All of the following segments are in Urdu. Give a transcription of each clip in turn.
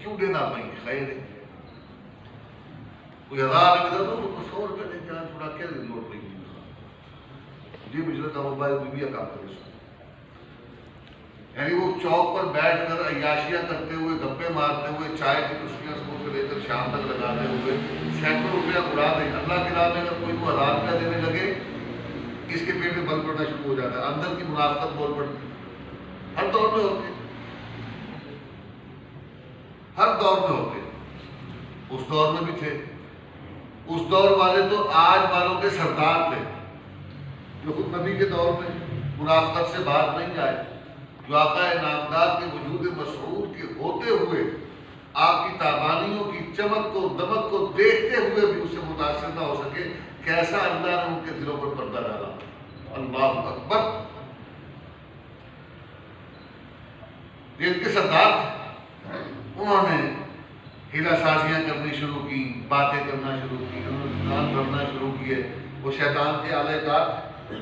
کیوں دینا پائیں گے؟ خیر ہے کوئی 1000 ادھر دو تو 100 روپے دے کے چھوڑا کیا نوٹ پہ جی مجھے کا موبائل بھی کام کرے سو. یعنی وہ چوک پر بیٹھ کر عیاشیاں کرتے ہوئے گپے مارتے ہوئے چائے کی ٹسکیاں صبح سے لے کر شام تک لگاتے ہوئے سینکڑوں روپیہ اڑا دیں. اللہ کے راہ میں اگر کوئی کو 1000 روپیہ دینے لگے اس کے پیٹ میں بل پڑنا شروع ہو جاتا ہے. اندر کی منافقت بول پڑتی ہے. ہر دور میں ہوتے ہر دور میں ہوتے. اس دور میں بھی تھے. اس دور والے تو آج والوں کے سردار تھے جو خود نبی کے دور میں منافقت سے باہر نہیں آئے, جو آقا نامدار کے وجود مسعور کے ہوتے ہوئے آپ کی تابانیوں کی چمک کو دمک کو دیکھتے ہوئے بھی اس سے متاثر نہ ہو سکے. کیسا اللہ نے ان کے دلوں پر پردہ ڈالا. اللہ اکبر. یہ ان کے سردار تھے. انہوں نے ہیلا سازیاں کرنی شروع کی, باتیں کرنا شروع کی, انہوں نے پلان بننا شروع کیے. وہ شیطان کے آلہ کار تھے,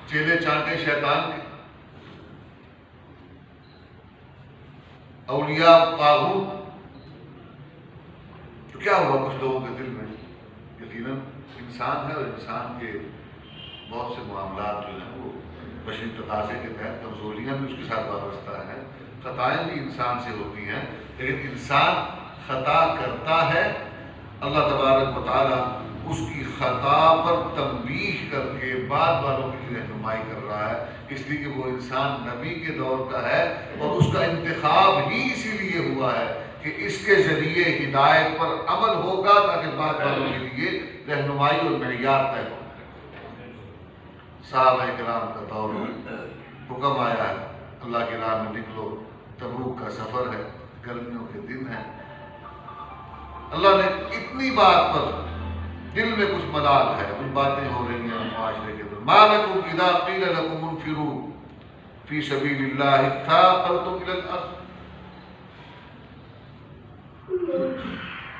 چیلے چانٹے شیطان کے. اولیاء طاغوت. تو کیا ہوا کچھ لوگوں کے دل میں؟ یقیناً انسان ہے اور انسان کے بہت سے معاملات جو ہیں وہ بشری تقاضے کے تحت کمزوریاں بھی اس کے ساتھ وابستہ ہیں, خطائیں بھی انسان سے ہوتی ہیں. لیکن انسان خطا کرتا ہے, اللہ تبارک و تعالیٰ اس کی خطا پر تنبیہ کر کے بعد والوں کی رہنمائی کر رہا ہے, اس لیے کہ وہ انسان نبی کے دور کا ہے اور اس کا انتخاب ہی اسی لیے ہوا ہے کہ اس کے ذریعے ہدایت پر عمل ہوگا تاکہ بعد والوں کے لیے رہنمائی اور معیار طے ہو. صحابہ کرام کا دور حکم آیا ہے اللہ کی راہ میں نکلو, تبوک کا سفر ہے, گرمیوں کے دن ہیں. اللہ نے اتنی بات پر دل میں کچھ ملال ہے, کچھ باتیں ہو رہی ہیں معاشرے کے اندر. ما لکم اذا قیل لکم انفروا فی سبیل اللہ اثاقلتم الی الارض.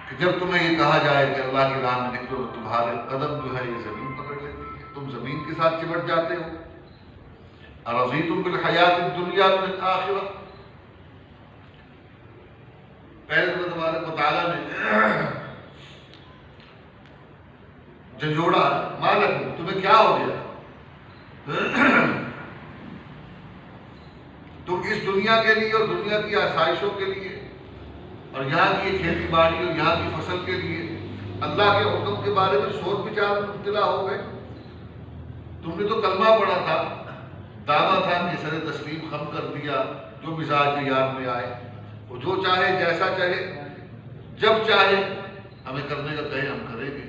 کہ جب تمہیں یہ کہا جائے کہ اللہ کی راہ میں نکلو تو تمہارے قدم جو ہے یہ زمین پکڑ لیتی ہے, تم زمین کے ساتھ چمٹ جاتے ہو. ارضیتم بالحیات الدنیا من الآخرہ. پہلے اللہ تبارک و تعالیٰ نے جھنجھوڑا, مالک تمہیں کیا ہو گیا, تم اس دنیا کے لیے اور دنیا کی آسائشوں کے لیے اور یہاں کی کھیتی باڑی اور یہاں کی فصل کے لیے اللہ کے حکم کے بارے میں سوچ بچار میں مبتلا ہو گئے. تم نے تو کلمہ پڑھا تھا, دعویٰ تھا کہ سر تسلیم خم کر دیا, جو مزاج میں یاد میں آئے وہ جو چاہے جیسا چاہے جب چاہے ہمیں کرنے کا کہے ہم کریں گے.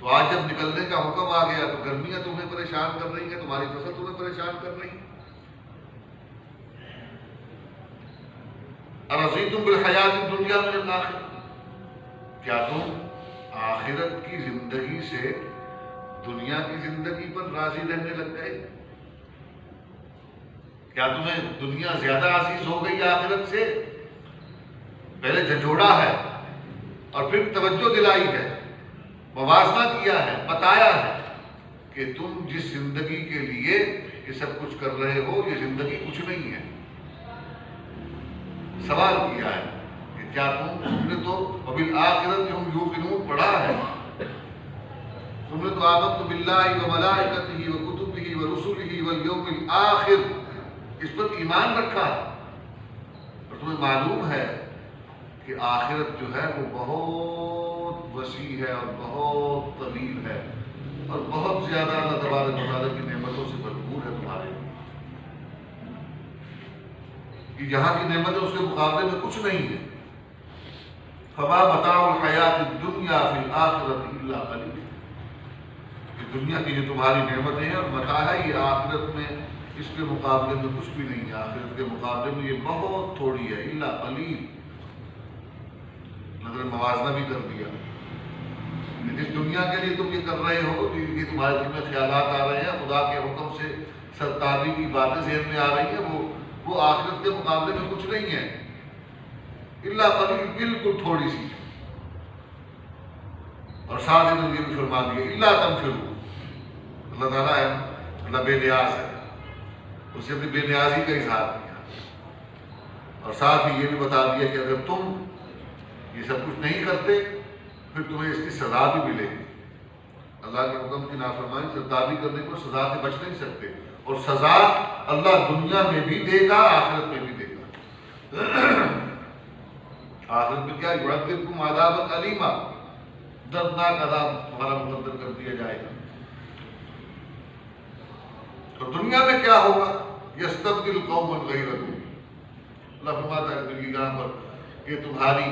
تو آج جب نکلنے کا حکم آ گیا تو گرمیاں تمہیں پریشان کر رہی ہیں, تمہاری فصل تمہیں پریشان کر رہی ہے. ارضیتم بالحیات الدنیا من الآخرہ. کیا تم آخرت کی زندگی سے دنیا کی زندگی پر راضی رہنے لگ گئے؟ کیا تمہیں دنیا زیادہ عزیز ہو گئی آخرت سے؟ پہلے جھنجھوڑا ہے اور پھر توجہ دلائی ہے, موازنہ کیا ہے, بتایا ہے کہ تم جس زندگی کے لیے یہ سب کچھ کر رہے ہو یہ زندگی کچھ نہیں ہے. سوال کیا ہے کہ کیا تم نے تو وبالآخرۃ ہم یوقنون پڑھا ہے, تم نے تو آمنت باللہ وملائکتہ وکتبہ ورسلہ والیوم الآخر اس پر ایمان رکھا ہے, اور تمہیں معلوم ہے کہ آخرت جو ہے وہ بہت وسیع ہے اور بہت طویل ہے اور بہت زیادہ اللہ تبارک و تعالیٰ کی نعمتوں سے بھرپور ہے تمہارے لیے. کہ یہاں کی نعمتیں اس کے مقابلے میں کچھ نہیں ہے. فما متاع الحیات الدنیا فی الآخرۃ الا قلیل. کہ دنیا کی جو تمہاری نعمتیں ہیں اور متاع ہے یہ آخرت میں اس کے مقابلے میں کچھ بھی نہیں ہے, آخرت کے مقابلے میں یہ بہت تھوڑی ہے. الا قلیل, نظر موازنہ بھی کر دیا. جس دنیا کے لیے تم یہ کر رہے ہو, یہ تمہارے دل میں خیالات آ رہے ہیں, خدا کے حکم سے سرتابی کی باتیں ذہن میں آ رہی ہیں, وہ آخرت کے مقابلے میں کچھ نہیں ہے. الا قلیل, بالکل تھوڑی سی. اور ساتھ ہی یہ بھی فرما دیا الا تنفروا. اللہ تعالیٰ ہے, اللہ بے نیاز ہے, اس سے اپنی بے نیازی کا اظہار کیا. اور ساتھ ہی یہ بھی بتا دیا کہ اگر تم یہ سب کچھ نہیں کرتے پھر تمہیں اس کی سزا بھی ملے گی. اللہ کے حکم کی نافرمانی سرداری کرنے کو سزا سے بچ نہیں سکتے، اور سزا اللہ دنیا میں بھی دے گا، آخرت میں بھی دے گا. آخرت میں کیا یعذبکم عذابا الیما، دردناک عذاب تمہارا مقدر کر دیا جائے گا. تو دنیا میں کیا ہوگا؟ یستبدل قوما غیرکم. اللہ فرماتا ہے پھر یہاں پر کہ تمہاری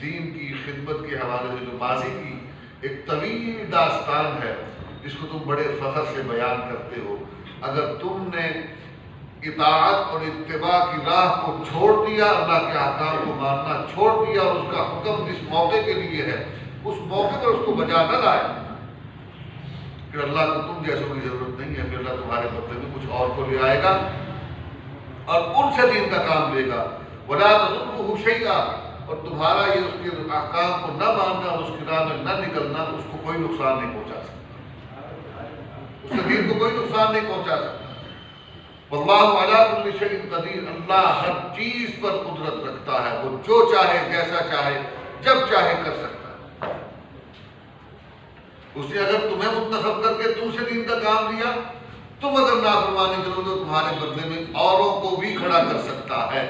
دین کی خدمت کے حوالے سے جو ماضی کی ایک طویل داستان ہے جس کو تم بڑے فخر سے بیان کرتے ہو، اگر تم نے اطاعت اور اتباع کی راہ کو چھوڑ دیا، اللہ کے احکام کو ماننا چھوڑ دیا، اور اس کا حکم جس موقع کے لیے ہے اس موقع پر اس کو بجا نہ لائے، پھر اللہ کو تم جیسوں کی ضرورت نہیں ہے. پھر اللہ تمہارے بدلے میں کچھ اور کو لے آئے گا اور ان سے دین کا کام لے گا. وَلَا تَضُرُّهُ شَيْئًا، اور تمہارا یہ اس کے احکام کو نہ ماننا اور اس کی راہ میں نہ نکلنا اس کو کوئی نقصان نہیں پہنچا سکتا، اس کے دین کو کوئی نقصان نہیں پہنچا سکتا. وَاللَّهُ عَلَىٰ كُلِّ شَيْءٍ قَدِيرٌ، اللہ ہر چیز پر قدرت رکھتا ہے، وہ جو چاہے جیسا چاہے جب چاہے کر سکتا ہے. اس نے اگر تمہیں منتخب کر کے تم سے دین کا کام لیا، تم اگر نافرمانی کرو تو تمہارے بدلے میں اوروں کو بھی کھڑا کر سکتا ہے،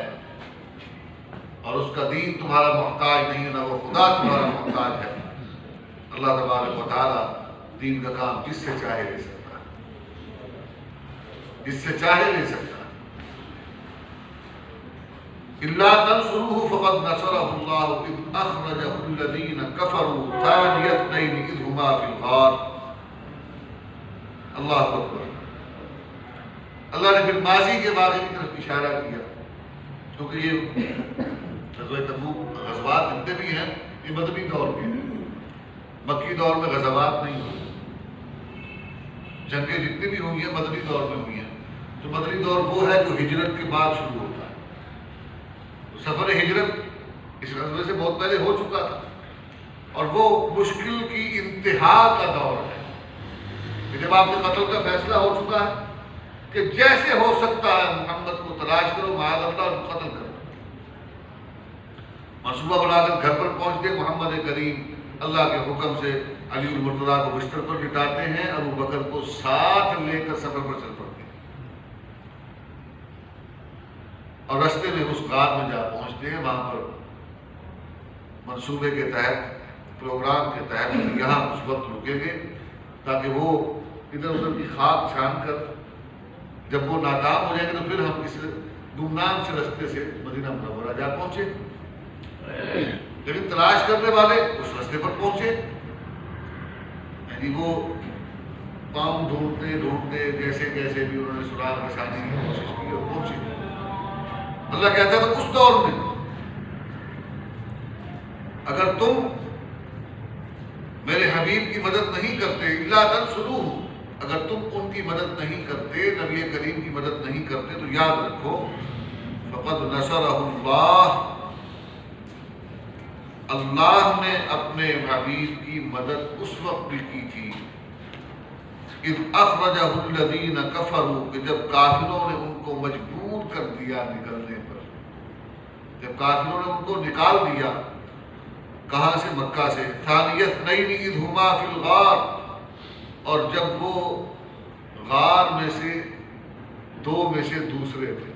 اور اس کا دین تمہارا محتاج نہیں ہے، نہ وہ خدا تمہارا محتاج ہے. اللہ تبارک و تعالیٰ دین کا کام جس سے چاہے لے سکتا ہے، جس سے چاہے لے سکتا ہے. إِلَّا تَنْصُرُوهُ فَقَدْ نَصَرَهُ اللَّهُ إِذْ أَخْرَجَهُ الَّذِينَ كَفَرُوا ثَانِيَ اثْنَيْنِ إِذْ هُمَا فِي الْغَارِ. اللہ اکبر. اللہ نے پھر ماضی کے واقعے کی طرف اشارہ کیا، کیونکہ یہ غزوہ تبوک غزوات جتنے بھی ہیں یہ مدنی دور کے ہیں. مکی دور میں غزوات نہیں ہوئی، جنگیں جتنی بھی ہوئی ہیں مدنی دور میں ہوئی ہیں. تو مدنی دور وہ ہے جو ہجرت کے بعد شروع ہوتا ہے. سفر ہجرت اس غزوے سے بہت پہلے ہو چکا تھا، اور وہ مشکل کی انتہا کا دور ہے کہ جب آپ کے قتل کا فیصلہ ہو چکا ہے کہ جیسے ہو سکتا ہے محمد کو تلاش کرو، معاذ اللہ، اور قتل کرو. منصوبہ بنا کر گھر پر پہنچ گئے. محمد کریم اللہ کے حکم سے علی المرتضیٰ کو بستر پر لٹاتے ہیں، ابو بکر کو ساتھ لے کر سفر پر چل پڑتے ہیں، اور رستے میں اس غار میں جا پہنچتے ہیں. وہاں پر منصوبے کے تحت، پروگرام کے تحت یہاں اس وقت رکیں گے تاکہ وہ ادھر ادھر کی خاک چھان کر جب وہ ناکام ہو جائیں گے تو پھر ہم اس گمنام سے رستے سے مدینہ منورہ جا پہنچے. لیکن تلاش کرنے والے اس رستے پر پہنچے، یعنی وہ پاؤں ڈھونڈتے ڈھونڈتے جیسے جیسے بھی انہوں نے سراغ رسانی کی کوشش کی اور پہنچے. اللہ کہتا ہے تو اس دور میں اگر تم میرے حبیب کی مدد نہیں کرتے، الا تنصروہ، اگر تم ان کی مدد نہیں کرتے، نبی کریم کی مدد نہیں کرتے، تو یاد رکھو فقد نصرہ اللہ، اللہ نے اپنے حبیب کی مدد اس وقت بھی کی تھی اذ اخرجہ الذین کفروا، کہ جب کافروں نے ان کو مجبور کر دیا نکلنے پر، جب کافروں نے ان کو نکال دیا. کہاں سے؟ مکہ سے. ثانی اثنین اذ ہما فی الغار، اور جب وہ غار میں سے دو میں سے دوسرے تھے.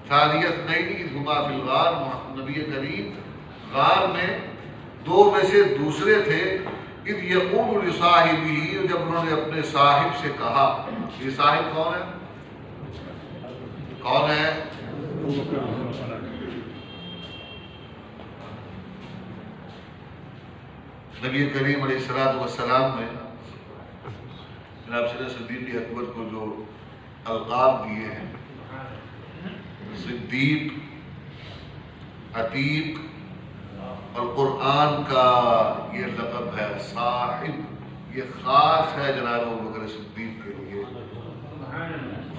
ثانی اثنین اذ ہما فی الغار، نبی کریم غار میں دو میں سے دوسرے تھے. اذ یقول لصاحبہ، جب انہوں نے اپنے صاحب سے کہا. یہ صاحب کون ہے؟ کون ہے؟ نبی کریم علیہ السلام نے جناب سید صدیق اکبر کو جو القاب دیے ہیں، صدیق، عتیق، اور قرآن کا یہ لقب ہے صاحب، یہ خاص ہے جناب ابوبکر صدیق کے لیے.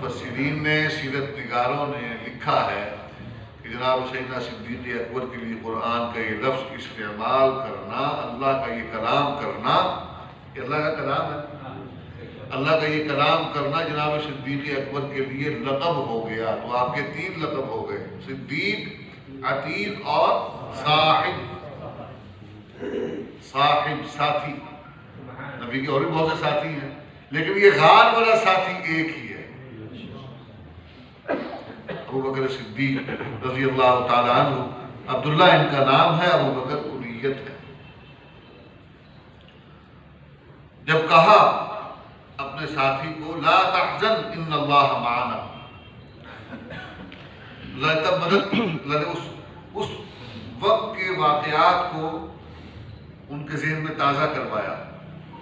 مفسرین نے، سیرت نگاروں نے لکھا ہے کہ جناب سیدنا صدیق اکبر کے لیے قرآن کا یہ لفظ استعمال کرنا، اللہ کا یہ کلام کرنا، یہ اللہ کا کلام ہے. اللہ کا یہ کلام کرنا جناب صدیق اکبر کے لیے لقب ہو گیا. تو آپ کے 3 لقب ہو گئے، صدیق، عتیق اور صاحب. صاحب ساتھی، نبی کے اور بھی بہت سے ساتھی ہیں لیکن یہ غار والا ساتھی ایک ہی ہے، ابو بکر صدیق رضی اللہ تعالیٰ عنہ. عبداللہ ان کا نام ہے، ابو بکر کنیت ہے. جب کہا اپنے ساتھی کو لا تحزن ان اللہ معنا، تب مدد اس وقت کے واقعات کو ان کے ذہن میں تازہ کروایا،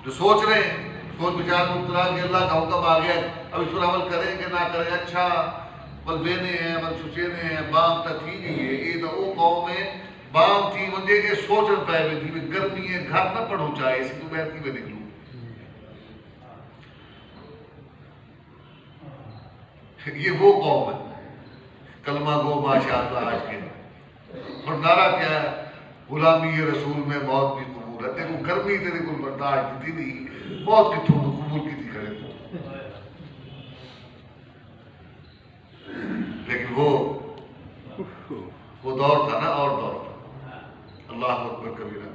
جو سوچ رہے ہیں، سوچ بچار مبتلا کہ اللہ کا حکم آ گیا، اب اس پر عمل کریں کہ نہ کریں. اچھا بل بینے ہیں، بل سچینے ہیں، بام تا تھی نہیں ہے. یہ تو وہ قوم میں بام تھی مجھے کہ سوچن پائے ہوئے تھی گرمی ہے، گھر نہ پڑھوں چاہے اسی دوپہر کی میں نکلوں. یہ وہ قوم ہے کلمہ گو ماشاءاللہ آج کے. اور نعرہ کیا ہے؟ غلامی رسول میں موت بھی قبول ہے. دیکھو گرمی تیرے کو برداشت تھی نہیں، موت کی تھوڑ قبول کی تھی کھڑے تو. لیکن وہ دور تھا نا، اور دور تھا. اللہ اکبر کبیرہ.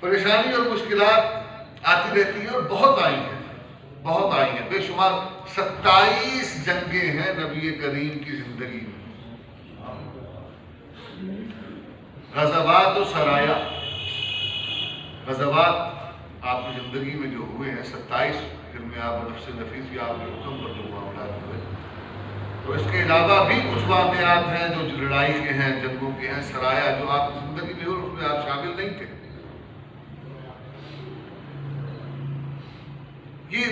پریشانی اور مشکلات آتی رہتی ہیں اور بہت آئی ہیں، بہت آئی ہیں، بے شمار. 27 جنگیں ہیں نبی کریم کی زندگی میں. غزوات و سرایا، غزوات آپ کی زندگی میں جو ہوئے ہیں 27، جن میں آپ نفس نفیس یا آپ کے حکم پر جو معاملات ہوئے. تو اس کے علاوہ بھی کچھ واقعات ہیں جو لڑائی کے ہیں، جنگوں کے ہیں، سرایا جو آپ کی زندگی میں ہوئے، اس میں آپ شامل نہیں تھے. یہ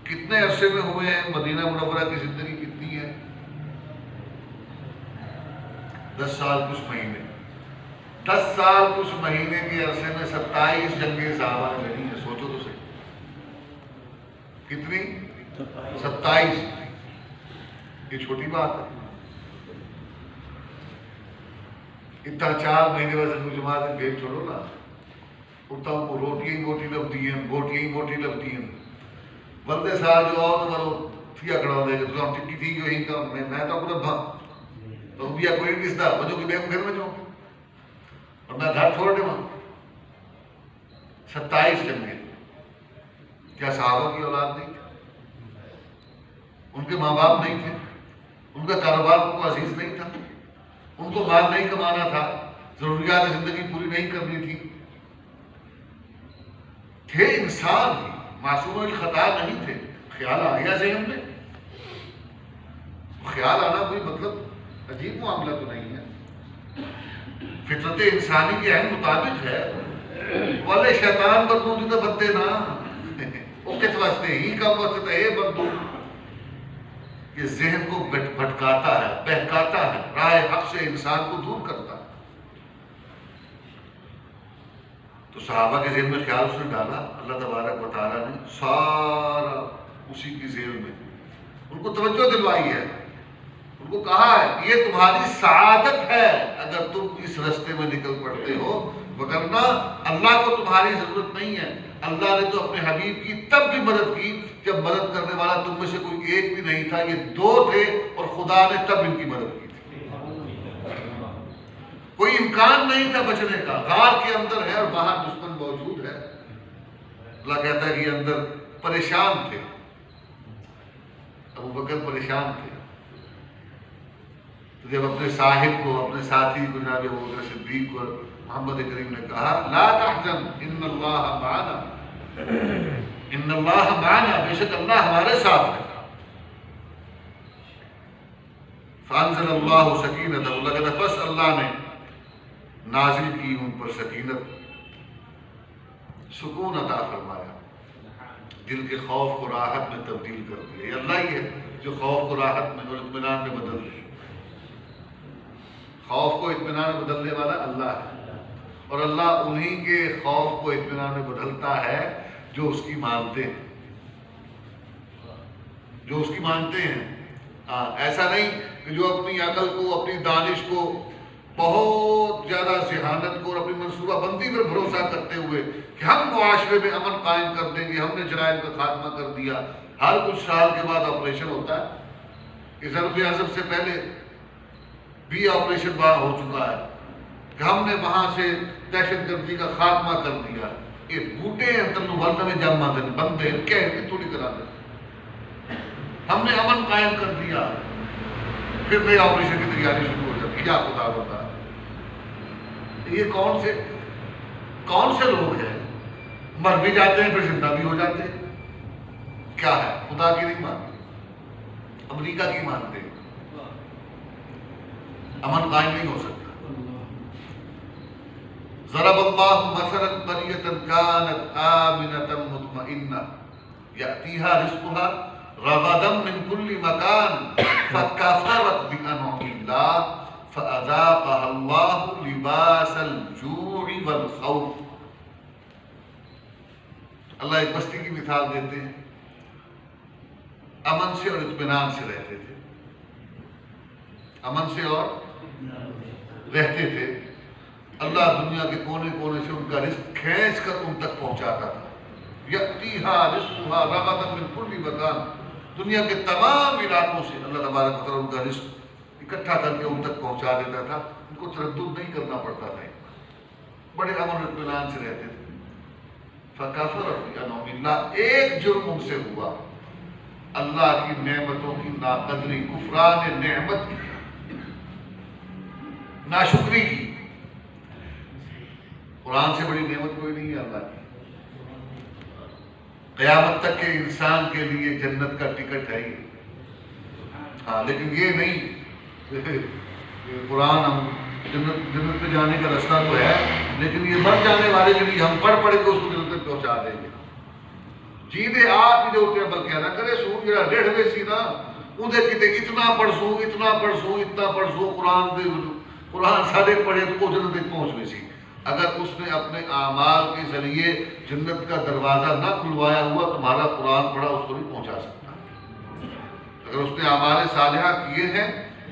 کتنے عرصے میں ہوئے ہیں؟ مدینہ منورہ کی زندگی کتنی ہے؟ 10 سال کچھ مہینے. 10 سال کچھ مہینے کے عرصے میں 27 جنگیں صحابہ نے لڑی ہیں. سوچو تو صحیح، کتنی؟ 27. یہ چھوٹی بات ہے. اتنا 4 مہینے بعد جماعت بھیج چھوڑو نا. اٹھتا ہوں روٹیاں ہی موٹی لبدی ہیں، گوٹیاں ہی موٹی لبدی ہیں. بندے سال جو اور تو تھیا کھڑا دے گا تو ٹکی تھی جو ہی کا میں تو اپنا بھا تو بھی کوئی نہیں کستا بچوں کی بیم گھر میں جاؤں اور میں گھر چھوڑ دے وہاں. 27 جنگیں. کیا صحابہ کی اولاد نہیں تھی؟ ان کے ماں باپ نہیں تھے؟ ان کا کاروبار ان کو عزیز نہیں تھا؟ ان کو مال نہیں کمانا تھا؟ ضروریات زندگی پوری نہیں کرنی تھی؟ تھے انسان ہی، معصوم الخطا نہیں تھے. خیال آ گیا ذہن میں. خیال آنا کوئی مطلب عجیب معاملہ تو نہیں ہے، فطرت انسانی کے عین مطابق ہے. والے شیطان بندو تو بندے نا وہ کس واسطے ہی کم واسطے ہے بندو. یہ ذہن کو بھٹکاتا ہے، بہکاتا ہے، راہ حق سے انسان کو دور کرتا ہے. تو صحابہ کے ذہن میں خیال اس نے ڈالا، اللہ تبارک و تعالیٰ نے سارا اسی کی ذیل میں ان کو توجہ دلوائی ہے. ان کو کہا ہے یہ تمہاری سعادت ہے اگر تم اس رستے میں نکل پڑتے ہو، وگرنہ اللہ کو تمہاری ضرورت نہیں ہے. اللہ نے تو اپنے حبیب کی تب بھی مدد کی جب مدد کرنے والا تم میں سے کوئی ایک بھی نہیں تھا. یہ 2 تھے اور خدا نے تب ان کی مدد کی تھی. کوئی امکان نہیں تھا بچنے کا. غار کے اندر ہے اور باہر دشمن موجود ہے. اللہ کہتا ہے کہ یہ اندر پریشان تھے. ابو بکر پریشان تھے. تو جب اپنے صاحب کو، اپنے ساتھی کو جناب ابو بکر صدیق کو محمد کریم نے کہا لا تحزن ان اللہ معنا، ان اللہ معنا، بے شک اللہ ہمارے ساتھ ہے. فانزل اللہ سکینتہ، اللہ کہتا بس اللہ نے نازل کی ان پر سکینت، سکون عطا فرمایا، دل کے خوف کو راحت میں تبدیل کر دیا. یہ اللہ ہی ہے جو خوف کو راحت میں اور اطمینان میں بدل دے. خوف کو اطمینان میں بدلنے والا اللہ ہے، اور اللہ انہی کے خوف کو اطمینان میں بدلتا ہے جو اس کی مانتے ہیں، جو اس کی مانتے ہیں. ایسا نہیں کہ جو اپنی عقل کو، اپنی دانش کو بہت زیادہ ذہانت کو اور اپنی منصوبہ بندی پر بھروسہ کرتے ہوئے کہ ہم معاشرے میں امن قائم کر دیں گے، ہم نے جرائم کا خاتمہ کر دیا. ہر کچھ سال کے بعد آپریشن ہوتا ہے. کہ ضرب اعظم سے پہلے بھی آپریشن وہاں ہو چکا ہے کہ ہم نے وہاں سے دہشت گردی کا خاتمہ کر دیا. یہ بوٹے ہیں تنو ورنہ میں جمع دیں بندے کہہ کے تھوڑی کرا دیں، ہم نے امن قائم کر دیا. پھر نئے آپریشن کی تیاری شروع ہو جاتی. کیا خدا بتا یہ کون سے لوگ ہیں؟ مر بھی جاتے ہیں پھر زندہ بھی ہو جاتے ہیں. کیا ہے؟ خدا کی نہیں مانتے، امریکہ کی مانتے، امن قائم نہیں ہو سکتا. ضرب اللہ مثلا قریۃ کانت آمنۃ مطمئنہ یأتیہا رزقها رغدا من کل مکان فکفرت بانعم اللہ فأذاقها اللہ لباس الجوع والخوف. اللہ ایک بستی کی مثال دیتے ہیں، امن سے اور اطمینان سے رہتے تھے، امن سے اور رہتے تھے. اللہ دنیا کے کونے کونے سے ان کا رزق کھینچ کر ان تک پہنچاتا تھا. یأتیہا رزقها رغدا من کل مکان، دنیا کے تمام علاقوں سے اللہ تبارک و تعالیٰ ان کا رزق اکٹھا کر کے ان تک پہنچا دیتا تھا. ان کو تردد نہیں کرنا پڑتا تھا، بڑے امن و اطمینان سے رہتے تھے. فکفرت بانعم اللہ، ایک جرم ان سے ہوا، اللہ کی نعمتوں کی ناقدری، کفران نعمت کی، ناشکری کی. قرآن سے بڑی نعمت کوئی نہیں ہے اللہ کی. قیامت تک کے انسان کے لیے جنت کا ٹکٹ ہے ہی. ہاں لیکن یہ نہیں قرآن ہم جنت پہ جانے کا راستہ تو ہے، لیکن یہ مر جانے والے کے لیے ہم پڑھ کے اس کو جنت تک پہنچا دیں گے. جیدے آپ جو ہوتے ہیں بلکہ نہ کرے سو جڑا 1.5 سی نا اندر کتے اتنا پڑھسوں اتنا پڑھسوں قرآن سارے پڑھے تو وہ جنت تک پہنچ گئی سی. اگر اس نے اپنے اعمال کے ذریعے جنت کا دروازہ نہ کھلوایا ہوا تمہارا قرآن پڑھا اس کو نہیں پہنچا سکتا. اگر اس نے اعمال صالحہ کیے ہیں،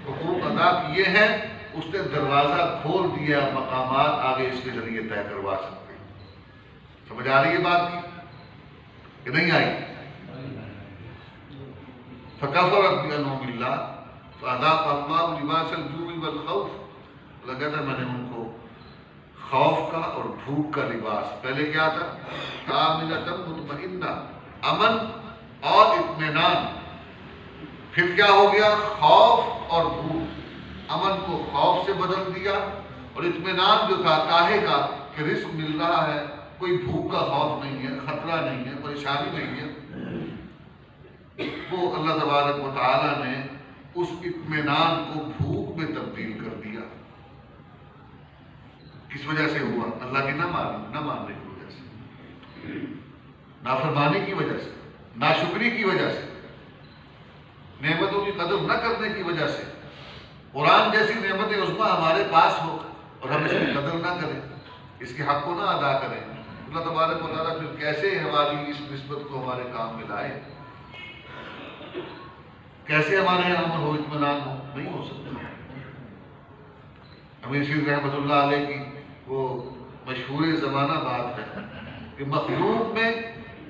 حقوق ادا کیے ہیں، اس نے دروازہ کھول دیا، مقامات آگے اس کے ذریعے طے کروا سکتے ہیں. سمجھ آ رہی ہے بات کی کہ نہیں آئی؟ فکفرت بانعم اللہ فاذاقها اللہ لباس الجوع والخوف. اللہ کہتا ہے میں نے ان کو خوف کا اور بھوک کا لباس، پہلے کیا تھا؟ آمنۃ مطمئنہ، امن اور اطمینان. پھر کیا ہو گیا؟ خوف اور بھوک. امن کو خوف سے بدل دیا اور اطمینان جو تھا کاہے کا کہ رزق مل رہا ہے، کوئی بھوک کا خوف نہیں ہے، خطرہ نہیں ہے، پریشانی نہیں ہے، وہ اللہ تبارک و تعالیٰ نے اس اطمینان کو بھوک میں تبدیل کر دیا. کس وجہ سے ہوا؟ اللہ کی نہ ماننے کی وجہ سے، نافرمانی کی وجہ سے، ناشکری کی وجہ سے، نعمتوں کی قدر نہ کرنے کی وجہ سے. قرآن جیسی نعمت عظمیٰ ہمارے پاس ہو اور ہم اس کی قدر نہ کریں، اس کے حق کو نہ ادا کریں، اللہ تبارک و تعالیٰ پھر کیسے ہماری اس نسبت کو ہمارے کام میں لائے؟ کیسے ہمارے یہاں امن ہو، اطمینان ہو؟ نہیں ہو سکتا. امیر شیر رحمۃ اللہ علیہ کی وہ مشہور زمانہ بات ہے کہ مخلوق میں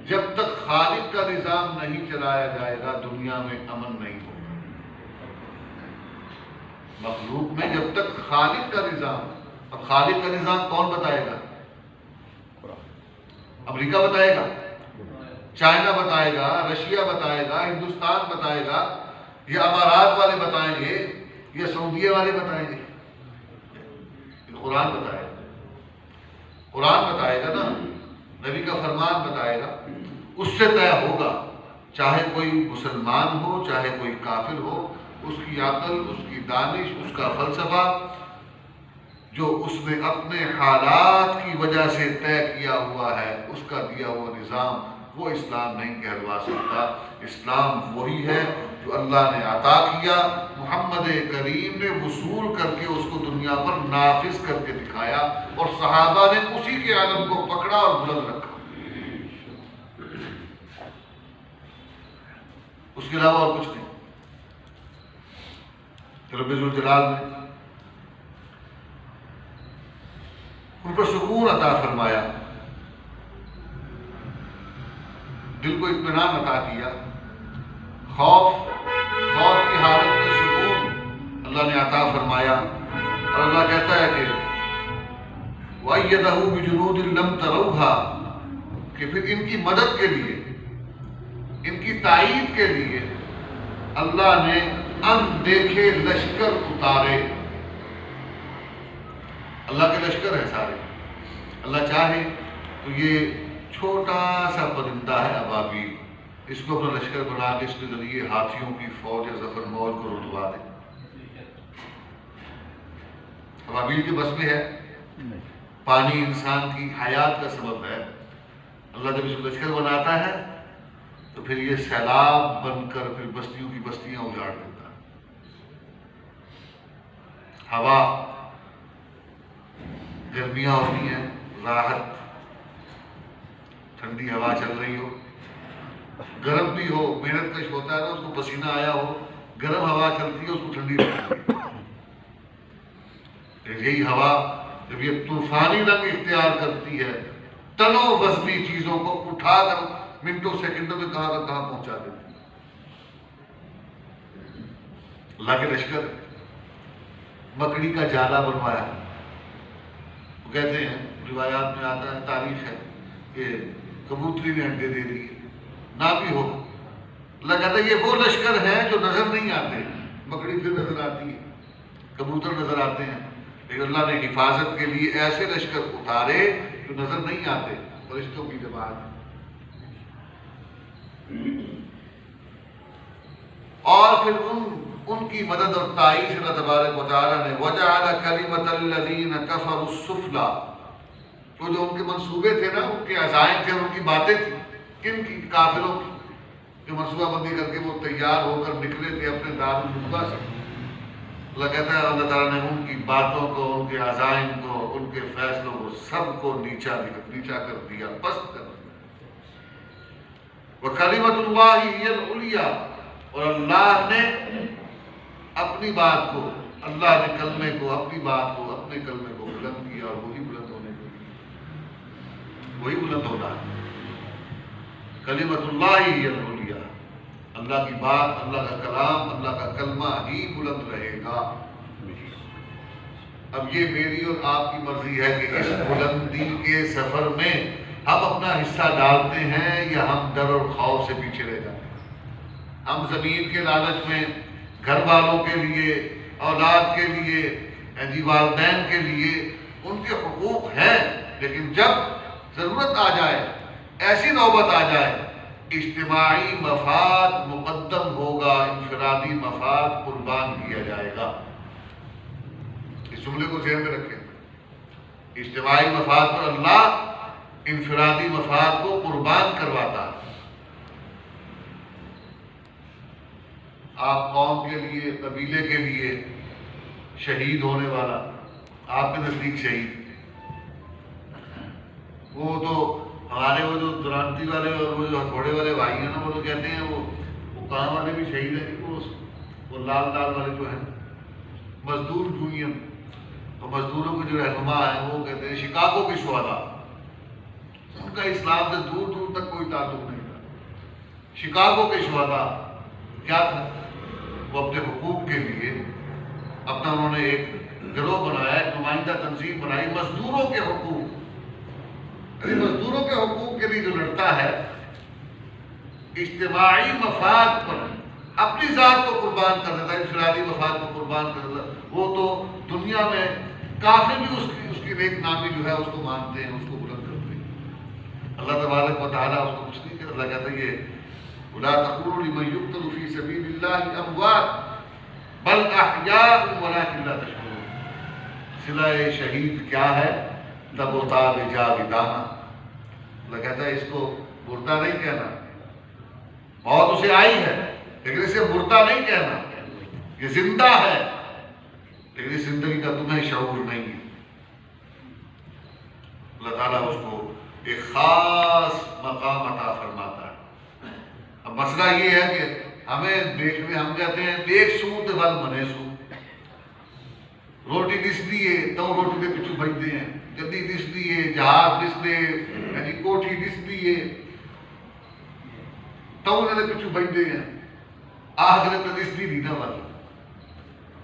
جب تک خالق کا نظام نہیں چلایا جائے گا دنیا میں امن نہیں ہوگا. مخلوق میں جب تک خالق کا نظام، اب خالق کا نظام کون بتائے گا؟ امریکہ بتائے گا، چائنا بتائے گا، رشیا بتائے گا، ہندوستان بتائے گا، یا امارات والے بتائیں گے، یا سعودیہ والے بتائیں گے؟ قرآن بتائے گا. قرآن بتائے گا نا، نبی کا فرمان بتائے گا، اس سے طے ہوگا. چاہے کوئی مسلمان ہو، چاہے کوئی کافر ہو، اس کی عقل، اس کی دانش، اس کا فلسفہ جو اس نے اپنے حالات کی وجہ سے طے کیا ہوا ہے، اس کا دیا ہوا نظام، وہ اسلام نہیں کہلوا سکتا. اسلام وہی ہے جو اللہ نے عطا کیا، محمد کریم نے وصول کر کے اس کو دنیا پر نافذ کر کے دکھایا، اور صحابہ نے اسی کے عالم کو پکڑا اور بلند رکھا. اس کے علاوہ اور کچھ نہیں. رب ذوالجلال نے ان پر سکون عطا فرمایا، دل کو اطمینان عطا کیا، خوف کی حالت میں سکون اللہ نے عطا فرمایا۔ اور اللہ کہتا ہے کہ وَأَيَّدَهُ بِجُنُودٍ لَمْ تَرَوْهَا، کہ پھر ان کی مدد کے لیے، ان کی تائید کے لیے اللہ نے اندیکھے لشکر اتارے۔ اللہ کے لشکر ہیں سارے، اللہ چاہے تو یہ چھوٹا سا پرندہ ہے ابابیل، اس کو اپنا لشکر بنا کے اس کے ذریعے ہاتھیوں کی فوج یا ظفر موج کو رلوا دے۔ ابابیل کے بس میں ہے، پانی انسان کی حیات کا سبب ہے، اللہ جب اس کو لشکر بناتا ہے تو پھر یہ سیلاب بن کر پھر بستیوں کی بستیاں اجاڑ دیتا ہے۔ ہوا، گرمیاں ہوتی ہیں، راحت، ٹھنڈی ہوا چل رہی ہو، گرم بھی ہو، محنت کش ہوتا ہے نا، اس کو پسینہ آیا ہو، گرم ہوا چلتی ہے اس کو ٹھنڈی لگتی ہے۔ یہی ہوا جب یہ طوفانی رنگ اختیار کرتی ہے، ٹنوں وزنی چیزوں کو اٹھا کر منٹوں سیکنڈوں میں کہاں کا کہاں پہنچا دیتی ہے۔ اللہ کے لشکر مکڑی کا جالا بنوایا، وہ کہتے ہیں روایات میں آتا ہے، تاریخ ہے کہ کبوتری نے انڈے دے دیے، نہ بھی ہو، اللہ کہتا ہے یہ وہ لشکر ہیں جو نظر نہیں آتے، مکڑی پھر نظر آتی ہے، کبوتر نظر آتے ہیں، لیکن اللہ نے حفاظت کے لیے ایسے لشکر اتارے جو نظر نہیں آتے، فرشتوں کی جماعت۔ اور پھر ان کی مدد اور تائید سے اللہ تبارک و تعالیٰ نے وَجَعَلَ كَلِمَةَ الَّذِينَ كَفَرُوا السُّفْلَىٰ، تو جو ان کے منصوبے تھے نا، ان کے عزائم تھے، ان کی باتیں تھیں، کن کی؟ کافروں کی، جو منصوبہ بندی کر کے وہ تیار ہو کر نکلے تھے اپنے دار الندوہ سے۔ اللہ کہتا ہے اللہ تعالیٰ نے ان کی باتوں کو، ان کے عزائم کو، ان کے فیصلوں کو سب کو نیچا کر دیا، پست کر دیا۔ وَكَلِمَةُ اللَّهِ هِيَ الْعُلْيَا، اور اللہ نے اپنی بات کو، اللہ نے کلمے کو، اپنی بات کو، اپنے کلمے کو بلند کیا، اور وہی بلند ہونے کو، وہی بلند ہونا ہے۔ کلمۃ اللہ ہی العلیٰ، اللہ کی بات، اللہ کا کلام، اللہ کا کلمہ ہی بلند رہے گا۔ اب یہ میری اور آپ کی مرضی ہے کہ اس بلندی کے سفر میں ہم اپنا حصہ ڈالتے ہیں یا ہم ڈر اور خوف سے پیچھے رہ جاتے ہیں۔ ہم زمین کے لالچ میں گھر والوں کے لیے، اولاد کے لیے، والدین کے لیے ان کے حقوق ہیں، لیکن جب ضرورت آ جائے، ایسی نوبت آ جائے، اجتماعی مفاد مقدم ہوگا، انفرادی مفاد قربان کیا جائے گا۔ اس جملے کو ذہن میں رکھیں، اجتماعی مفاد پر اللہ انفرادی مفاد کو قربان کرواتا ہے۔ آپ قوم کے لیے، قبیلے کے لیے شہید ہونے والا، آپ کے نزدیک شہید، وہ تو ہمارے وہ جو درانتی والے اور وہ جو ہتھوڑے والے بھائی ہیں نا، وہ تو کہتے ہیں وہ کام والے بھی شہید ہیں، وہ لال والے جو ہیں مزدور یونین، اور مزدوروں کے جو رہنما ہیں وہ کہتے ہیں شکاگو کے شہداء، ان کا اسلام سے دور دور تک کوئی تعلق نہیں تھا۔ شکاگو کے شہداء کیا تھا؟ وہ اپنے حقوق کے لیے اپنا انہوں نے ایک گروہ بنایا، ایک نمائندہ تنظیم بنائی، مزدوروں کے حقوق، مزدوروں کے حقوق کے لیے جو لڑتا ہے، اجتماعی مفاد پر اپنی ذات کو قربان کر دیتا ہے، انفرادی مفاد کو قربان کر دیتا ہے، وہ تو دنیا میں کافر بھی اس کی نیک نامی جو ہے اس کو مانتے ہیں، اس کو بلند کرتے ہیں۔ اللہ تبارک و تعالیٰ اس کو کچھ نہیں کرتا۔ اللہ کہتا ہے یہ وَلَا تَقُولُوا لِمَن يُقْتَلُ فِي سَبِيلِ اللَّهِ أَمْوَاتٌ بَلْ أَحْيَاءٌ وَلَٰكِن لَا تَشْعُرُونَ۔ صلہ شہید کیا ہے؟ تب و تاب جاویدانہ۔ اللہ کہتا ہے اس کو مردہ نہیں کہنا، موت اسے آئی ہے لیکن اسے مردہ نہیں کہنا، یہ زندہ ہے، لیکن اس زندگی کا تمہیں شعور نہیں ہے۔ اللہ تعالیٰ اس کو ایک خاص مقام عطا فرماتا ہے۔ اب مسئلہ یہ ہے کہ ہمیں دیکھنے، ہم کہتے ہیں دیکھ سود ول منے سود، روٹی ڈس دیے تو روٹی کے پیچھے بجتے ہیں، گدی ڈس دیے، جہاز ڈس دے، کوٹھی ڈس دیے تو انہوں نے پیچھے بجتے ہیں، آخر تو ڈس دی نہ بل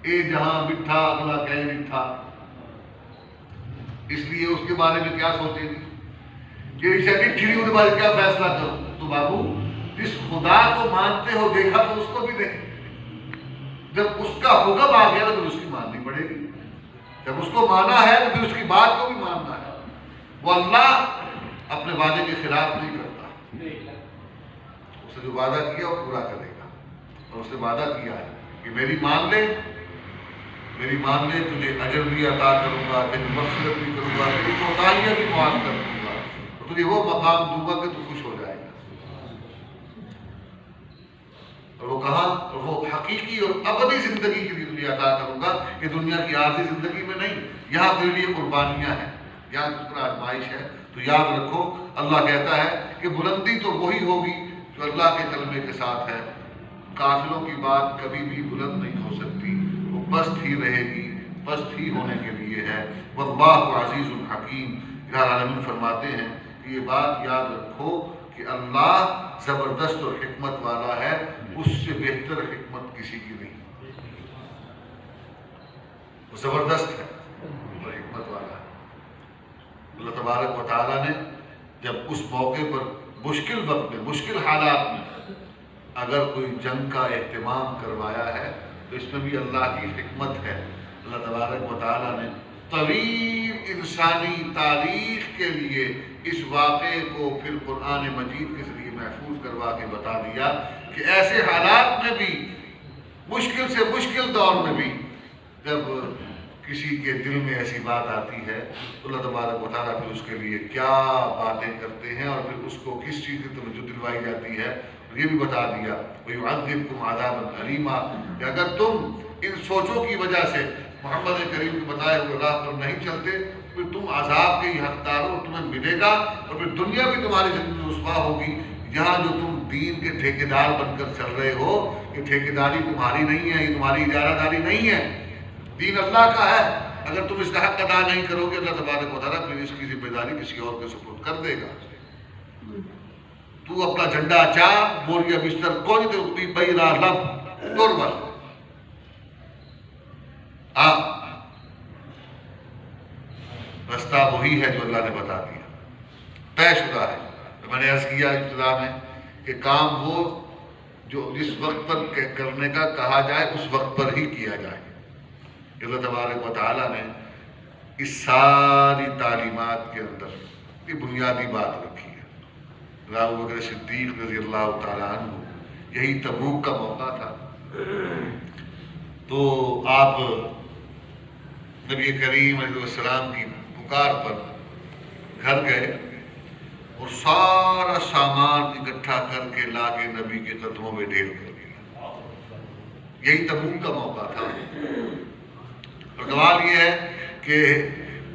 اے جہاں بٹھا اگلا کہیں بٹھا. اس لیے اس کے بارے میں کیا سوچے گی کہ شدید ٹھیڑی ہونے بارے کیا فیصلہ کرو. تو بابو جس خدا کو مانتے ہو دیکھا تو اس کو بھی دیکھ، جب اس کا حکم آ گیا تو اس کی ماننی پڑے گی. جب اس کو مانا ہے تو پھر اس کی بات کو بھی ماننا ہے. وہ اللہ اپنے وعدے کے خلاف نہیں کرتا، اس نے جو وعدہ کیا وہ پورا کرے گا. اور اس نے وعدہ کیا ہے کہ میری مان لے تجھے اجر بھی عطا کروں گا، تیری مغفرت بھی کروں گا، تیری کوتاہیاں بھی معاف کر دوں گا، اور تجھے وہ مقام دوں گا کہ تو خوش ہو جائے گا. اور وہ کہا، اور وہ حقیقی اور ابدی زندگی کے لیے تجھے عطا کروں گا، کہ دنیا کی عارضی زندگی میں نہیں. یہاں تیرے لیے قربانیاں ہیں، یہاں تجھ پر آزمائش ہے. تو یاد رکھو اللہ کہتا ہے کہ بلندی تو وہی ہوگی جو اللہ کے کلمے کے ساتھ ہے. کافروں کی بات کبھی بھی بلند نہیں ہو سکتی، وہ پست ہی رہے گی، پست ہی ہونے کے لیے ہے. واللہ عزیز الحکیم. الہ العالمین فرماتے ہیں کہ یہ بات یاد رکھو کہ اللہ زبردست اور حکمت والا ہے، اس سے بہتر حکمت کسی کی نہیں. وہ زبردست ہے اور حکمت والا ہے. اللہ تبارک و تعالیٰ نے جب اس موقع پر مشکل وقت میں، مشکل حالات میں اگر کوئی جنگ کا اہتمام کروایا ہے تو اس میں بھی اللہ کی حکمت ہے. اللہ تبارک و تعالیٰ نے طویل انسانی تاریخ کے لیے اس واقعے کو پھر قرآن مجید کے ذریعے محفوظ کروا کے بتا دیا کہ ایسے حالات میں بھی، مشکل سے مشکل دور میں بھی، جب کسی کے دل میں ایسی بات آتی ہے تو اللہ تبارک و تعالیٰ پھر اس کے لیے کیا باتیں کرتے ہیں اور پھر اس کو کس چیز کی توجہ دلوائی جاتی ہے. یہ بھی بتا دیا وَيُعَذِّبْكُمْ عَذَابًا أَلِيمًا کہ اگر تم ان سوچوں کی وجہ سے محمد کریم کے بتائے ہوئے راہ پر نہیں چلتے پھر تم عذاب کے ہی حقدار ہو، تمہیں ملے گا. اور پھر دنیا بھی تمہاری زندگی رسوا ہوگی. یہاں جو تم دین کے ٹھیکیدار بن کر چل رہے ہو، یہ ٹھیکیداری تمہاری نہیں ہے، یہ تمہاری اجارہ داری نہیں ہے، دین اللہ کا ہے. اگر تم اس کا حق ادا نہیں کرو گے اللہ تبارک و تعالیٰ پھر اس کی ذمہ داری کسی اور کے سپرد کر دے گا. تو اپنا جھنڈا چاپ، بوریا بستر کوئی تو بئی راہ لب دور بس رستہ وہی ہے جو اللہ نے بتا دیا، طے شدہ ہے. میں نے عرض کیا ابتدا میں کہ کام وہ جو جس وقت پر کرنے کا کہا جائے اس وقت پر ہی کیا جائے. اللہ تبارک و تعالیٰ نے اس ساری تعلیمات کے اندر یہ بنیادی بات رکھی ہے. ابو بکر صدیق رضی اللہ تعالیٰ عنہ، یہی تبوک کا موقع تھا تو آپ نبی کریم علیہ السلام کی پکار پر گھر گئے اور سارا سامان اکٹھا کر کے لا کے نبی کے قدموں میں ڈھیر کر دیا. یہی تبوک کا موقع تھا. اور کمال یہ ہے کہ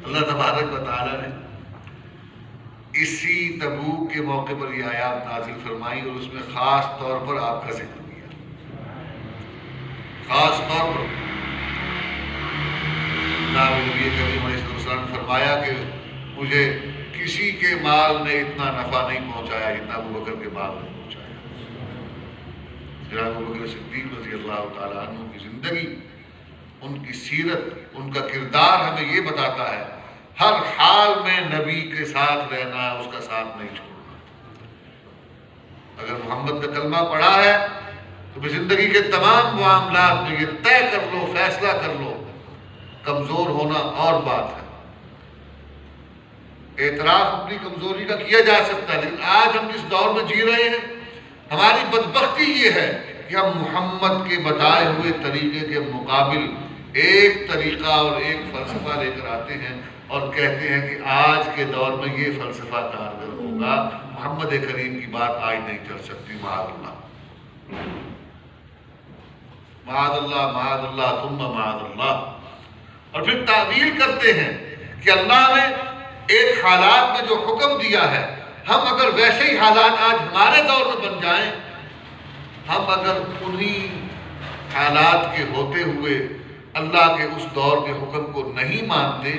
اللہ تبارک و تعالیٰ نے اسی تبوک کے موقع پر یہ آیات نازل فرمائی اور اس میں خاص طور پر آپ کا ذکر کیا. خاص طور پر نبی کریم علیہ السلام نے فرمایا کہ مجھے کسی کے مال نے اتنا نفع نہیں پہنچایا جتنا ابو بکر کے مال نے پہنچایا. ابو بکر صدیق رضی اللہ تعالیٰ عنہ کی زندگی، ان کی سیرت، ان کا کردار ہمیں یہ بتاتا ہے ہر حال میں نبی کے ساتھ رہنا ہے، اس کا ساتھ نہیں چھوڑنا. اگر محمد کا کلمہ پڑھا ہے تو پھر زندگی کے تمام معاملات میں یہ طے کر لو، فیصلہ کر لو، کمزور ہونا اور بات ہے. اعتراف اپنی کمزوری کا کیا جا سکتا ہے، لیکن آج ہم جس دور میں جی رہے ہیں ہماری بدبختی یہ ہے کہ ہم محمد کے بتائے ہوئے طریقے کے مقابل ایک طریقہ اور ایک فلسفہ لے کر آتے ہیں اور کہتے ہیں کہ آج کے دور میں یہ فلسفہ کارگر ہوگا، محمد کریم کی بات آج نہیں چل سکتی. معاذ اللہ، معاذ اللہ، معاذ اللہ ثم معاذ اللہ. اور پھر تعویل کرتے ہیں کہ اللہ نے ایک حالات میں جو حکم دیا ہے، ہم اگر ویسے ہی حالات آج ہمارے دور میں بن جائیں، ہم اگر انہی حالات کے ہوتے ہوئے اللہ کے اس دور کے حکم کو نہیں مانتے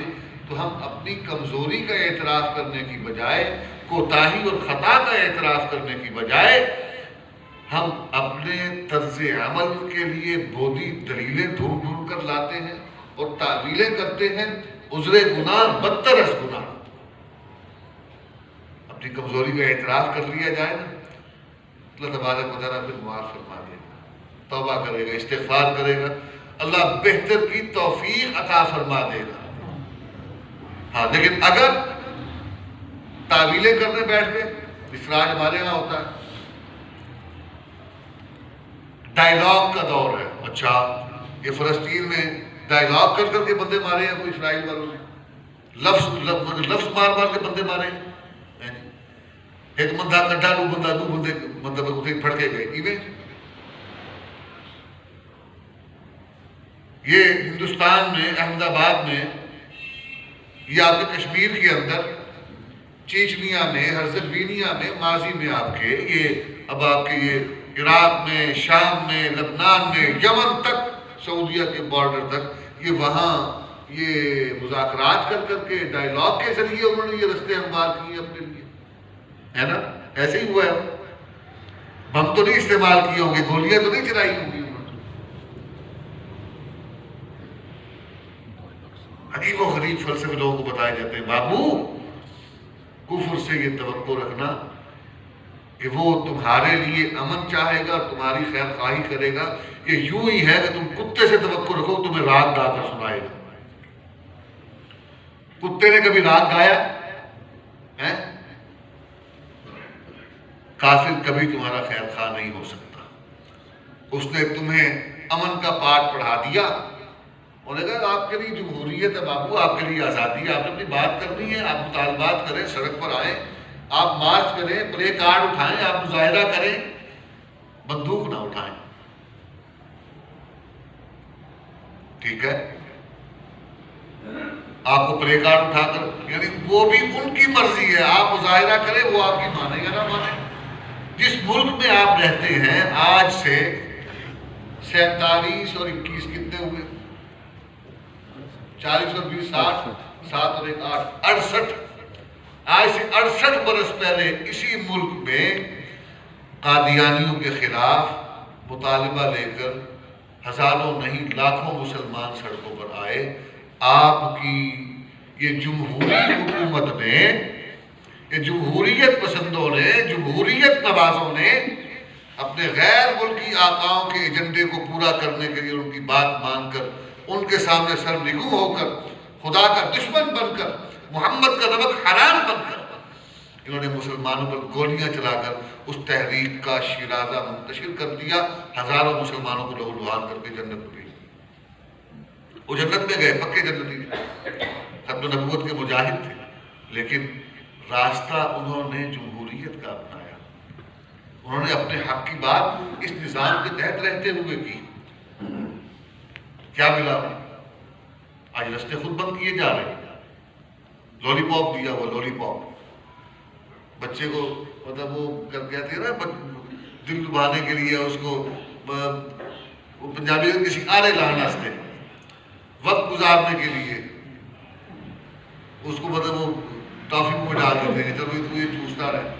تو ہم اپنی کمزوری کا اعتراف کرنے کی بجائے، کوتاہی اور خطا کا اعتراف کرنے کی بجائے، ہم اپنے طرز عمل کے لیے بودی دلیلیں ڈھونڈ ڈھونڈ کر لاتے ہیں اور تعویلیں کرتے ہیں، عذر گناہ بدتر از گناہ۔ اپنی کمزوری کا اعتراف کر لیا جائے نا، اللہ تبارک و تعالیٰ پھر معاف فرما دے گا، توبہ کرے گا، استغفار کرے گا، اللہ بہتر کی توفیق عطا فرما دے گا۔ ہاں لیکن اگر تعویلیں کرنے بیٹھ گئے، اس طرح ہمارے یہاں ہوتا ہے، ڈائیلاگ کا دور ہے۔ اچھا یہ فلسطین میں ڈائیلاگ کر کر کے بندے مارے ہیں کوئی اسرائیل والوں نے، لفظ مار مار کے بندے مارے ہیں، ایک بندہ کٹا دو بندے مطلب پھڑ کے گئے۔ ایویں یہ ہندوستان میں احمد آباد میں، یہ آپ کے کشمیر کے اندر، چیچنیا میں، ہرزگوینیا میں، ماضی میں آپ کے یہ، اب آپ کے یہ عراق میں، شام میں، لبنان میں، یمن تک، سعودیہ کے بارڈر تک، یہ وہاں یہ مذاکرات کر کر کے ڈائیلاگ کے ذریعے انہوں نے یہ رستے ہموار کیے اپنے لیے، ہے نا؟ ایسے ہی ہوا ہے۔ بم تو نہیں استعمال کیے ہوں گے، گولیاں تو نہیں چلائی ہوں گی۔ عجیب و غریب فلسفے لوگوں کو بتائے جاتے ہیں، بابو کفر سے یہ توقع رکھنا کہ وہ تمہارے لیے امن چاہے گا، تمہاری خیر خواہی کرے گا، یہ یوں ہی ہے کہ تم کتے سے توقع رکھو تمہیں راگ گا کر سنائے گا۔ کتے نے کبھی راگ گایا ہے؟ کافر کبھی تمہارا خیر خواہ نہیں ہو سکتا۔ اس نے تمہیں امن کا پاٹ پڑھا دیا، انہوں نے کہا آپ کے لیے جمہوریت ہے بابو، آپ کے لیے آزادی ہے، آپ نے اپنی بات کرنی ہے، آپ مطالبات کریں، سڑک پر آئیں، آپ مارچ کریں، پلے کارڈ اٹھائیں، آپ مظاہرہ کریں، بندوق نہ اٹھائیں، ٹھیک ہے؟ آپ کو پلے کارڈ اٹھا کر، یعنی وہ بھی ان کی مرضی ہے، آپ مظاہرہ کریں، وہ آپ کی مانیں یا نہ مانیں۔ جس ملک میں آپ رہتے ہیں آج سے 47 اور 21 کتنے ہوئے؟ 40 اور 20 60، 7 اور 1 8، 68۔ آج سے 68 برس پہلے اسی ملک میں قادیانیوں کے خلاف مطالبہ لے کر ہزاروں نہیں لاکھوں مسلمان سڑکوں پر آئے۔ آپ کی یہ جمہوری حکومت نے، یہ جمہوریت پسندوں نے، جمہوریت نوازوں نے اپنے غیر ملکی آقاؤں کے ایجنڈے کو پورا کرنے کے لیے ان کی بات مان کر، ان کے سامنے سر نگو ہو کر، خدا کا دشمن بن کر، محمد کا نمک حرام بن کر، انہوں نے مسلمانوں پر گولیاں چلا کر اس تحریک کا شیرازہ منتشر کر دیا، ہزاروں مسلمانوں کو لہو لہان کر کے جنت میں بھیج دیا۔ وہ جنت میں گئے، پکے جنتی تھے، ختم نبوت کے مجاہد تھے، لیکن راستہ انہوں نے جمہوریت کا اپنایا، انہوں نے اپنے حق کی بات اس نظام کے تحت رہتے ہوئے کی۔ کیا ملا؟ آج رستے خود بند کیے جا رہے ہیں، لولی پاپ دیا ہوا، لولی پاپ بچے کو، مطلب وہ کہتے ہیں نا دل لبھانے کے لیے، اس کو وہ پنجابی میں کسی آرے لانا واسطے، وقت گزارنے کے لیے اس کو مطلب وہ ٹافی میں ڈال دیتے ہیں، چلو تو یہ چوستا رہے۔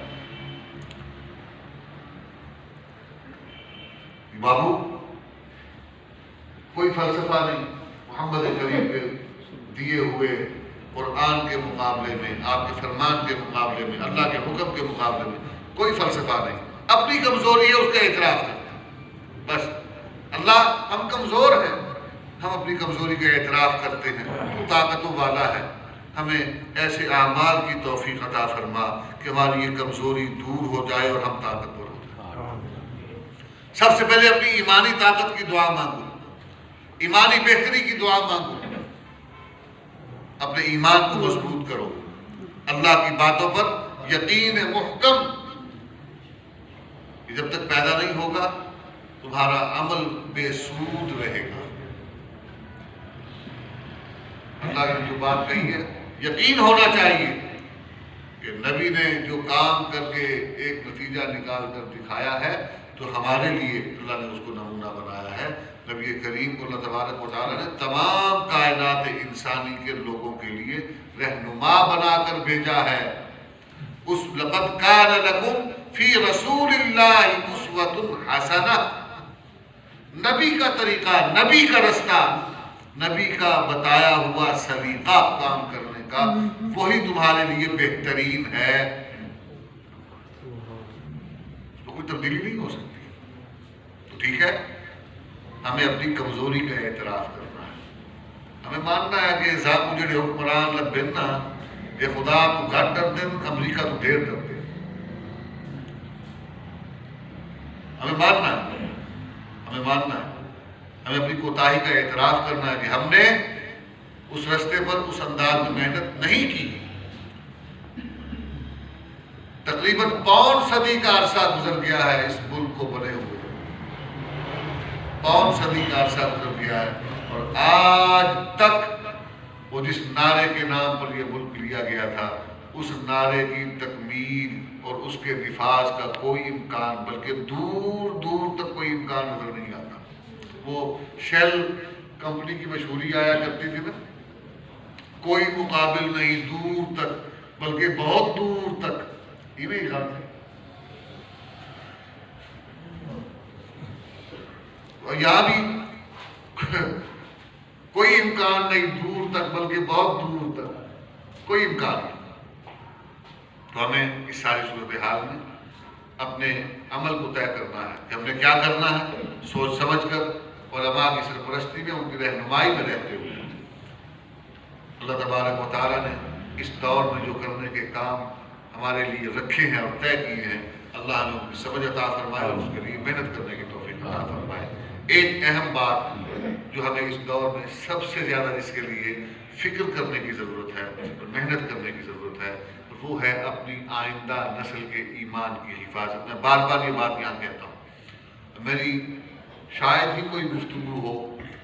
بابو کوئی فلسفہ نہیں محمد کریم کے دیے ہوئے قرآن کے مقابلے میں، آپ کے فرمان کے مقابلے میں، اللہ کے حکم کے مقابلے میں کوئی فلسفہ نہیں۔ اپنی کمزوری ہے اس کا اعتراف کرتے ہیں، بس اللہ ہم کمزور ہیں، ہم اپنی کمزوری کا اعتراف کرتے ہیں، تو طاقتوں والا ہے، ہمیں ایسے اعمال کی توفیق عطا فرما کہ ہماری یہ کمزوری دور ہو جائے اور ہم طاقتور ہو جائیں۔ سب سے پہلے اپنی ایمانی طاقت کی دعا مانگو، ایمانی بہتری کی دعا مانگو، اپنے ایمان کو مضبوط کرو، اللہ کی باتوں پر یقین محکم، کہ جب تک پیدا نہیں ہوگا تمہارا عمل بے سود رہے گا۔ اللہ نے جو بات کہی ہے یقین ہونا چاہیے کہ نبی نے جو کام کر کے ایک نتیجہ نکال کر دکھایا ہے تو ہمارے لیے اللہ نے اس کو نمونہ بنایا ہے۔ نبی کریم کو اللہ تبارک و تعالیٰ نے تمام کائنات انسانی کے لوگوں کے لیے رہنما بنا کر بھیجا ہے. اس لقد کان لکم فی رسول اللہ اسوۃ حسنہ، نبی کا طریقہ، نبی کا رستہ، نبی کا بتایا ہوا سلیقہ کام کرنے کا، وہی تمہارے لیے بہترین ہے. تو کوئی تبدیلی نہیں ہو سکتی. تو ٹھیک ہے، ہمیں اپنی کمزوری کا اعتراف کرنا ہے. ہمیں ماننا ہے کہ ذات جڑے حکمران لبن نا یہ خدا تو گھٹ ڈر دیں، امریکہ تو ڈیر ڈر دیں. ہمیں ماننا ہے، ہمیں ماننا ہے، ہمیں اپنی کوتاہی کا اعتراف کرنا ہے کہ ہم نے اس رستے پر اس انداز میں محنت نہیں کی. تقریباً 5 صدی کا عرصہ گزر گیا ہے اس ملک کو بنے ہوئے، 5 صدی کا عرصہ گزر گیا ہے، اور آج تک وہ جس نعرے کے نام پر یہ ملک لیا گیا تھا اس نعرے کی تکمیل اور اس کے نفاذ کا کوئی امکان، بلکہ دور دور تک کوئی امکان نظر نہیں آتا. وہ شیل کمپنی کی مشہوری آیا کرتی تھی نا، کوئی مقابل نہیں دور تک، بلکہ بہت دور تک. یہ بھی خیال تھا. اور یہاں بھی کوئی امکان نہیں دور تک، بلکہ بہت دور تک کوئی امکان نہیں. تو ہمیں اس ساری صورتحال میں اپنے عمل کو طے کرنا ہے کہ ہم نے کیا کرنا ہے، سوچ سمجھ کر علماء کی سرپرستی میں، ان کی رہنمائی میں رہتے ہوئے. اللہ تبارک و تعالیٰ نے اس دور میں جو کرنے کے کام ہمارے لیے رکھے ہیں اور طے کیے ہیں، اللہ ہمیں ان کی سمجھ عطا فرمائے اور اس کے لیے محنت کرنے کی توفیق عطا فرمائے. ایک اہم بات جو ہمیں اس دور میں سب سے زیادہ جس کے لیے فکر کرنے کی ضرورت ہے اور محنت کرنے کی ضرورت ہے، وہ ہے اپنی آئندہ نسل کے ایمان کی حفاظت. میں بار بار یہ بات یہاں کہتا ہوں، میری شاید ہی کوئی گفتگو ہو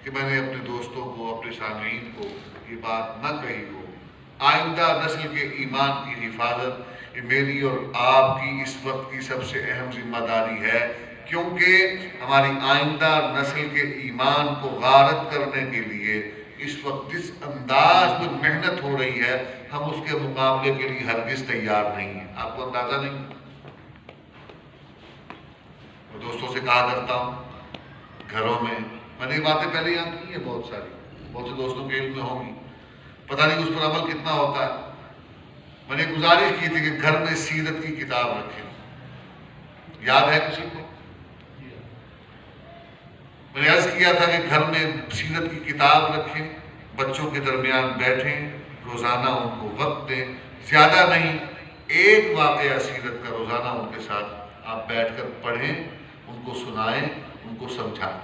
کہ میں نے اپنے دوستوں کو، اپنے سامعین کو یہ بات نہ کہی ہو. آئندہ نسل کے ایمان کی حفاظت یہ میری اور آپ کی اس وقت کی سب سے اہم ذمہ داری ہے، کیونکہ ہماری آئندہ نسل کے ایمان کو غارت کرنے کے لیے اس وقت جس انداز میں محنت ہو رہی ہے، ہم اس کے مقابلے کے لیے ہرگز تیار نہیں ہیں. آپ کو اندازہ نہیں. میں دوستوں سے کہا کرتا ہوں گھروں میں نے یہ باتیں پہلے یہاں کی ہیں، بہت سے دوستوں کے علم میں ہوں گی، پتہ نہیں اس پر عمل کتنا ہوتا ہے. میں نے گزارش کی تھی کہ گھر میں سیرت کی کتاب رکھیں. یاد ہے کسی کو؟ میں نے عرض کیا تھا کہ گھر میں سیرت کی کتاب رکھیں، بچوں کے درمیان بیٹھیں، روزانہ ان کو وقت دیں، زیادہ نہیں، ایک واقعہ سیرت کا روزانہ ان کے ساتھ آپ بیٹھ کر پڑھیں، ان کو سنائیں، ان کو سمجھائیں،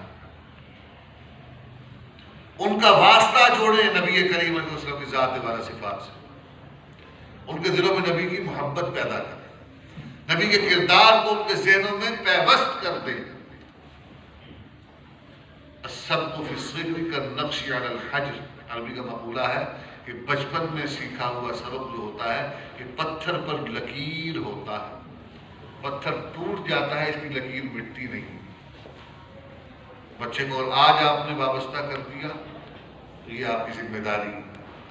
ان کا واسطہ جوڑیں نبی کریم علیہ السلام کی ذات والا صفات سے. ان کے دلوں میں نبی کی محبت پیدا کریں، نبی کے کردار کو ان کے ذہنوں میں پیوست کر دیں. السبق فی الصغر کالنقش علی الحجر، عربی کا مقولہ ہے کہ بچپن میں سیکھا ہوا سبق جو ہوتا ہے کہ پتھر پر لکیر ہوتا ہے، پتھر ٹوٹ جاتا ہے، اس کی لکیر مٹتی نہیں. بچے کو اور آج آپ نے وابستہ کر دیا تو یہ آپ کی ذمہ داری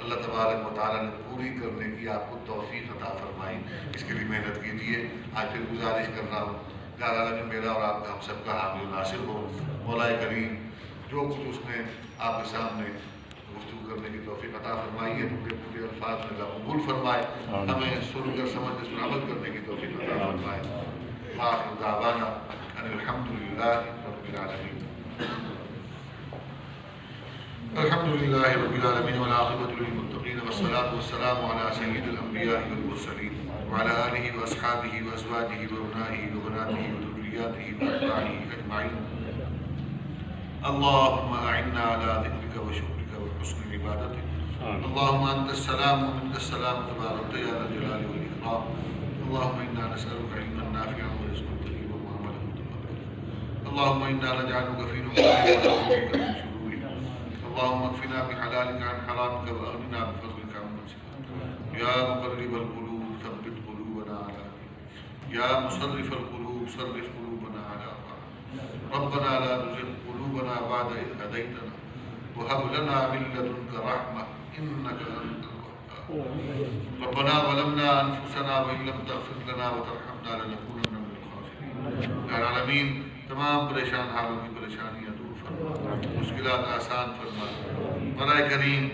اللہ تبارک و تعالیٰ نے پوری کرنے کی آپ کو توفیق عطا فرمائی. اس کے لیے محنت کیجیے. آج پھر گزارش کر رہا ہوں کہ اللہ میرا اور آپ کا ہم سب کا حامی و ناصر ہو. مولا کریم جو کچھ اس نے آپ کے سامنے گفتگو کرنے کی توفیق عطا فرمائی ہے، پورے الفاظ میں اللہ قبول فرمائے، ہمیں سن کر سمجھ اس پر عمل کرنے کی توفیق عطا فرمائے. آخر دعوانا ان الحمدللہ رب العالمین. الحمدللہ رب العالمین والعاقبۃ للمتقین والصلاة والسلام علی سید الانبیاء والمرسلین وعلی آلہ واصحابہ وازواجہ وابنائہ وبناتہ وذریاتہ واتباعہ اجمعین. اللهم أعنا على ذكرك وشكرك وحسن عبادتك. اللهم أنت السلام ومنك السلام تبارك يا ذا الجلال والإكرام. اللهم إنا نسألك علما نافعا ورزقا طيبا وعملا متقبلا. اللهم إنا نجعلك في نحورنا ونعوذ بك من شرورنا. اللهم اكفنا بحلالك عن حرامك وأغننا بفضلك عمن سواك. يا مقلب القلوب ثبت قلوبنا على دينك. يا مصرف القلوب صرف قلوبنا على طاعتك. ربنا لا تزغ قلوبنا ذنوبنا بعد إذ هديتنا وهب لنا من لدنك رحمة إنك أنت الوهاب ربنا ظلمنا أنفسنا وإن لم تغفر لنا وترحمنا لنكونن من الخاسرين یا العالمین تمام پریشان حالوں کی پریشانیاں دور فرما، مشکلات آسان فرما، برائے کریم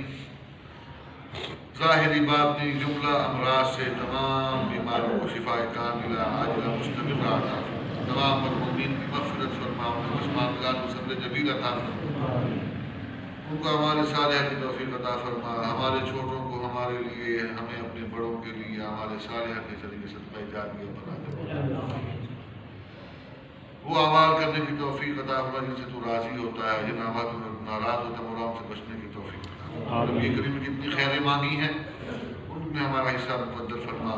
ظاہری باطنی جملہ امراض سے تمام بیماروں کو شفا کاملہ عاجلہ مستمرہ عطا فرما، تمام مرحومین کی مغفرت فرما، ان کو عثمان کو صبر جمیل عطا فرما، ان کو ہمارے صالحہ کی توفیق عطا فرما، ہمارے چھوٹوں کو ہمارے لیے، ہمیں اپنے بڑوں کے لیے ہمارے صالحہ کے ذریعے صدقہ جاریہ بنا دے، وہ اعمال کرنے کی توفیق عطا فرما جن سے تو راضی ہوتا ہے، جن اعمال سے ناراض ہوتا ہے، مرام سے بچنے کی توفیق عطا فرما۔ نبی کریم نے جتنی خیریں مانگی ہیں ان میں ہمارا حصہ مقدر فرما،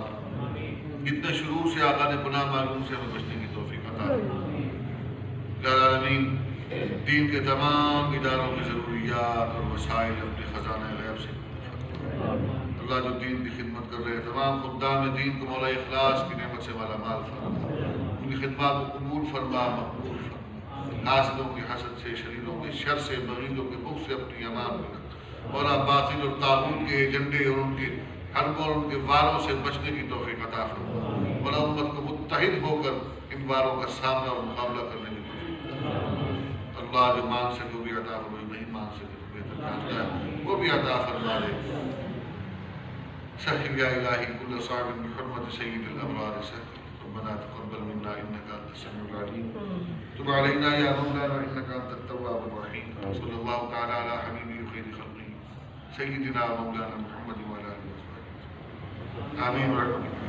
جتنے شرور سے آقا نے پناہ مانگی ان سے ہمیں بچنے کی توفیق عطا فرما۔ یا العالمین دین کے تمام اداروں کی ضروریات اور وسائل اپنے خزانہ غیب سے فرما۔ اللہ جو دین کی خدمت کر رہے ہیں تمام خدام دین کو مولا اخلاص کی نعمت سے مالا مال فرما، ان کی خدمات کو قبول فرما، مقبول فرما، حاسدوں کی حسد سے، شریروں کے شر سے، بغیضوں کے بغض سے اپنی امان میں رکھ، مولا باطل اور طاغوت کے ایجنڈے اور ان کے حربوں اور ان کے واروں سے بچنے کی توفیق عطا فرما، مولا امت کو متحد ہو کر ان واروں کا سامنا اور مقابلہ کرنے کی توفیق عطا۔ اللہ جو مانگ سکے وہ بھی عطا فرما، جو نہیں مانگ سکے تو بہتر جانتا ہے وہ بھی عطا فرما دے۔ سہل یا الہی کل صعب بحرمت سید الابرار سہل، ربنا تقبل منا انك انت السميع العليم تب علينا يا مولانا انك انت التواب الرحيم صلى الله تعالى على حبيبه خير خلقه سيدنا مولانا محمد وعلى اله وصحبه آمين ورحمة